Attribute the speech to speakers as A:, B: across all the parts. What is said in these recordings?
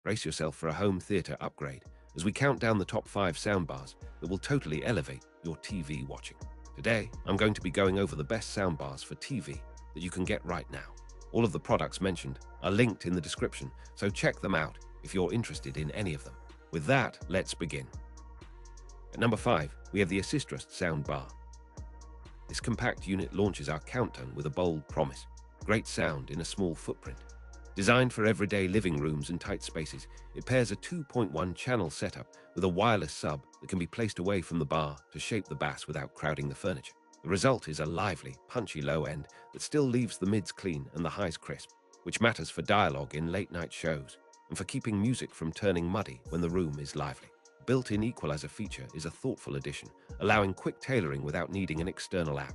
A: Brace yourself for a home theater upgrade as we count down the top 5 soundbars that will totally elevate your TV watching. Today, I'm going to be going over the best soundbars for TV that you can get right now. All of the products mentioned are linked in the description, so check them out if you're interested in any of them. With that, let's begin. At number 5, we have the Assistrust soundbar. This compact unit launches our countdown with a bold promise: great sound in a small footprint. Designed for everyday living rooms and tight spaces, it pairs a 2.1 channel setup with a wireless sub that can be placed away from the bar to shape the bass without crowding the furniture. The result is a lively, punchy low end that still leaves the mids clean and the highs crisp, which matters for dialogue in late-night shows and for keeping music from turning muddy when the room is lively. Built-in equalizer feature is a thoughtful addition, allowing quick tailoring without needing an external app.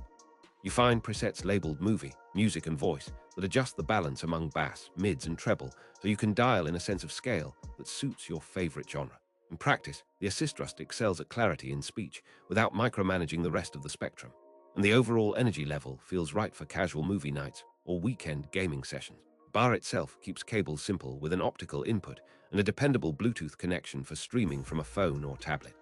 A: You find presets labeled movie, music, and voice that adjust the balance among bass, mids, and treble so you can dial in a sense of scale that suits your favorite genre. In practice, the Assistrust excels at clarity in speech without micromanaging the rest of the spectrum, and the overall energy level feels right for casual movie nights or weekend gaming sessions. The bar itself keeps cables simple with an optical input and a dependable Bluetooth connection for streaming from a phone or tablet.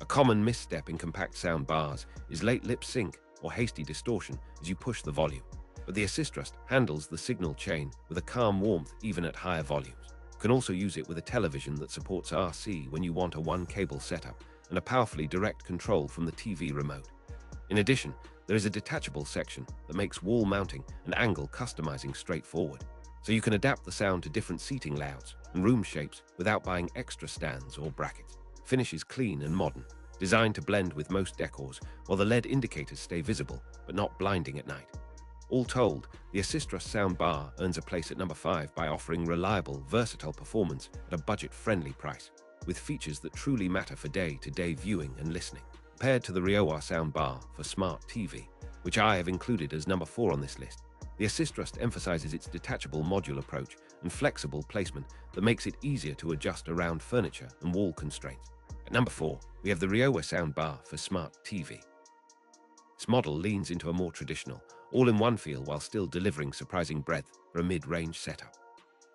A: A common misstep in compact sound bars is late lip sync or hasty distortion as you push the volume, but the Assistrust handles the signal chain with a calm warmth even at higher volumes. You can also use it with a television that supports RC when you want a one-cable setup and a powerfully direct control from the TV remote. In addition, there is a detachable section that makes wall mounting and angle customizing straightforward, so you can adapt the sound to different seating layouts and room shapes without buying extra stands or brackets. Finish is clean and modern, designed to blend with most decors, while the LED indicators stay visible but not blinding at night. All told, the Assistrust soundbar earns a place at number 5 by offering reliable, versatile performance at a budget-friendly price, with features that truly matter for day-to-day viewing and listening. Compared to the RIOWOIS soundbar for smart TV, which I have included as number 4 on this list, the Assistrust emphasizes its detachable module approach and flexible placement that makes it easier to adjust around furniture and wall constraints. At number 4, we have the RIOWOIS soundbar for smart TV. This model leans into a more traditional, all-in-one feel while still delivering surprising breadth for a mid-range setup.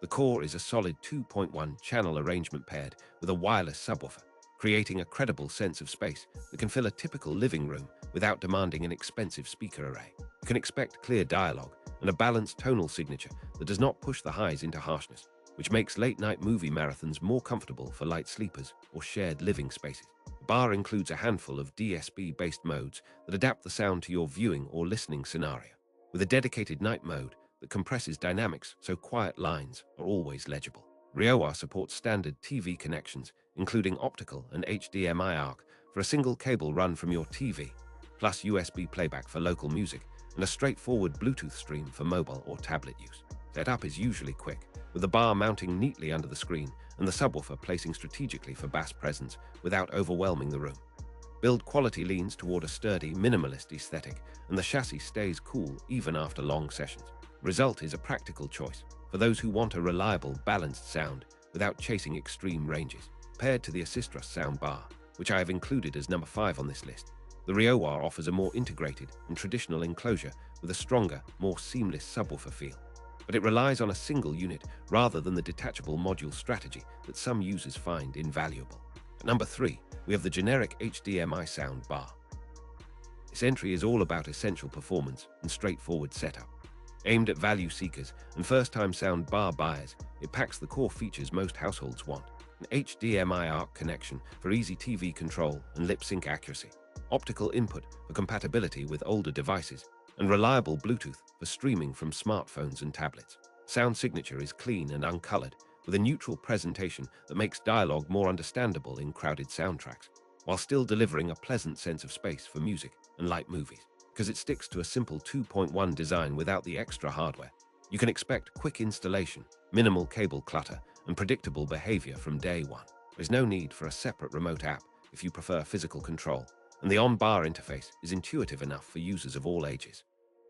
A: The core is a solid 2.1 channel arrangement paired with a wireless subwoofer, creating a credible sense of space that can fill a typical living room without demanding an expensive speaker array. You can expect clear dialogue and a balanced tonal signature that does not push the highs into harshness, which makes late-night movie marathons more comfortable for light sleepers or shared living spaces. The bar includes a handful of DSP-based modes that adapt the sound to your viewing or listening scenario, with a dedicated night mode that compresses dynamics so quiet lines are always legible. RIOWOIS supports standard TV connections, including optical and HDMI ARC for a single cable run from your TV, plus USB playback for local music, and a straightforward Bluetooth stream for mobile or tablet use. Setup is usually quick, with the bar mounting neatly under the screen and the subwoofer placing strategically for bass presence without overwhelming the room. Build quality leans toward a sturdy, minimalist aesthetic, and the chassis stays cool even after long sessions. Result is a practical choice for those who want a reliable, balanced sound without chasing extreme ranges. Paired to the Assistrust soundbar, which I have included as number 5 on this list, the RIOWOIS offers a more integrated and traditional enclosure with a stronger, more seamless subwoofer feel. But it relies on a single unit rather than the detachable module strategy that some users find invaluable. At number 3, we have the generic HDMI soundbar. This entry is all about essential performance and straightforward setup. Aimed at value seekers and first-time soundbar buyers, it packs the core features most households want: an HDMI ARC connection for easy TV control and lip sync accuracy, optical input for compatibility with older devices, and reliable Bluetooth for streaming from smartphones and tablets. Sound signature is clean and uncolored, with a neutral presentation that makes dialogue more understandable in crowded soundtracks, while still delivering a pleasant sense of space for music and light movies. Because it sticks to a simple 2.1 design without the extra hardware, you can expect quick installation, minimal cable clutter, and predictable behavior from day one. There's no need for a separate remote app if you prefer physical control, and the on-bar interface is intuitive enough for users of all ages.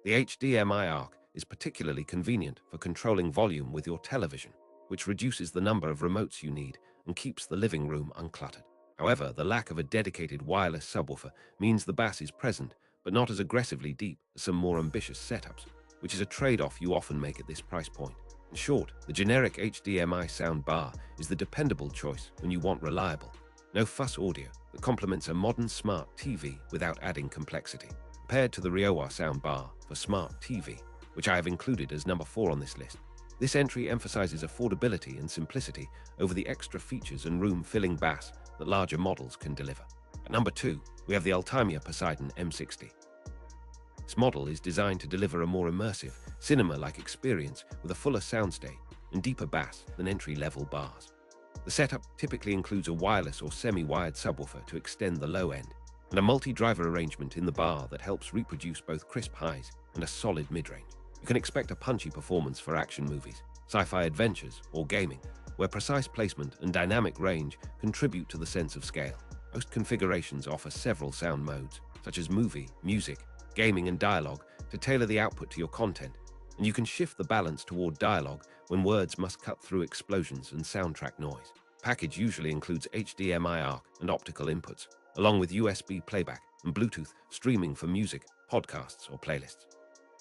A: The HDMI ARC is particularly convenient for controlling volume with your television, which reduces the number of remotes you need and keeps the living room uncluttered. However, the lack of a dedicated wireless subwoofer means the bass is present, but not as aggressively deep as some more ambitious setups, which is a trade-off you often make at this price point. In short, the generic HDMI soundbar is the dependable choice when you want reliable, no-fuss audio that complements a modern smart TV without adding complexity. Compared to the RIOWOIS soundbar for smart TV, which I have included as number 4 on this list, this entry emphasizes affordability and simplicity over the extra features and room-filling bass that larger models can deliver. At number 2, we have the ULTIMEA Poseidon M60. This model is designed to deliver a more immersive, cinema-like experience with a fuller soundstage and deeper bass than entry-level bars. The setup typically includes a wireless or semi-wired subwoofer to extend the low end, and a multi-driver arrangement in the bar that helps reproduce both crisp highs and a solid mid-range. You can expect a punchy performance for action movies, sci-fi adventures, or gaming, where precise placement and dynamic range contribute to the sense of scale. Most configurations offer several sound modes, such as movie, music, gaming, and dialogue, to tailor the output to your content, and you can shift the balance toward dialogue when words must cut through explosions and soundtrack noise. The package usually includes HDMI ARC and optical inputs, along with USB playback and Bluetooth streaming for music, podcasts, or playlists.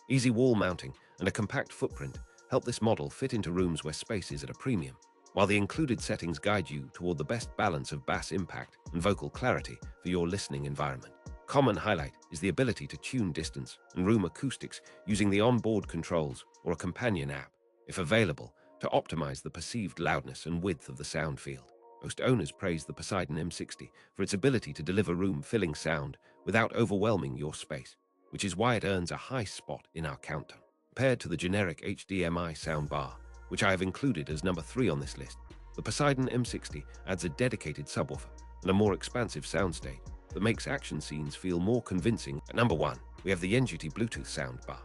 A: Easy wall mounting and a compact footprint help this model fit into rooms where space is at a premium, while the included settings guide you toward the best balance of bass impact and vocal clarity for your listening environment. Common highlight is the ability to tune distance and room acoustics using the onboard controls or a companion app, if available, to optimize the perceived loudness and width of the sound field. Most owners praise the Poseidon M60 for its ability to deliver room-filling sound without overwhelming your space, which is why it earns a high spot in our countdown. Compared to the generic HDMI soundbar, which I have included as number 3 on this list, the Poseidon M60 adds a dedicated subwoofer and a more expansive soundstage that makes action scenes feel more convincing. At number 1, we have the Yenjuty Bluetooth soundbar.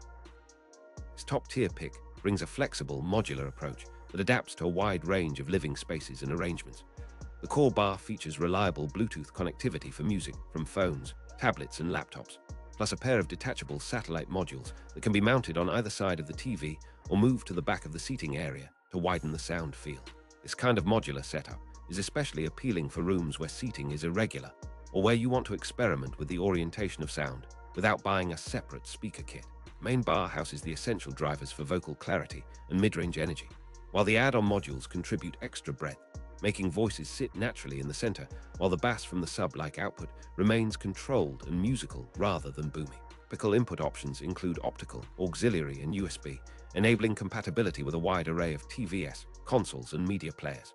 A: This top-tier pick brings a flexible, modular approach that adapts to a wide range of living spaces and arrangements. The core bar features reliable Bluetooth connectivity for music from phones, tablets, and laptops, plus a pair of detachable satellite modules that can be mounted on either side of the TV or moved to the back of the seating area to widen the sound field. This kind of modular setup is especially appealing for rooms where seating is irregular or where you want to experiment with the orientation of sound without buying a separate speaker kit. The main bar houses the essential drivers for vocal clarity and mid-range energy, while the add-on modules contribute extra breadth, making voices sit naturally in the center, while the bass from the sub-like output remains controlled and musical rather than boomy. Typical input options include optical, auxiliary, and USB, enabling compatibility with a wide array of TVS, consoles, and media players.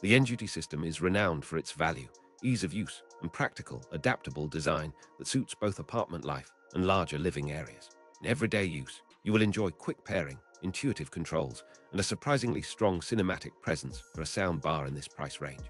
A: The Yenjuty system is renowned for its value, ease of use, and practical, adaptable design that suits both apartment life and larger living areas. In everyday use, you will enjoy quick pairing, intuitive controls, and a surprisingly strong cinematic presence for a sound bar in this price range.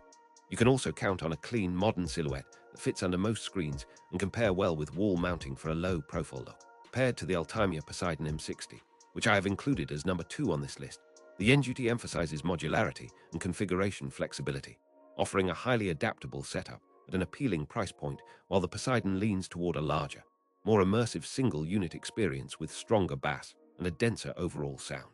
A: You can also count on a clean, modern silhouette that fits under most screens and compare well with wall mounting for a low-profile look. Compared to the ULTIMEA Poseidon M60, which I have included as number 2 on this list, the Yenjuty emphasizes modularity and configuration flexibility, offering a highly adaptable setup at an appealing price point, while the Poseidon leans toward a larger, more immersive single-unit experience with stronger bass and a denser overall sound.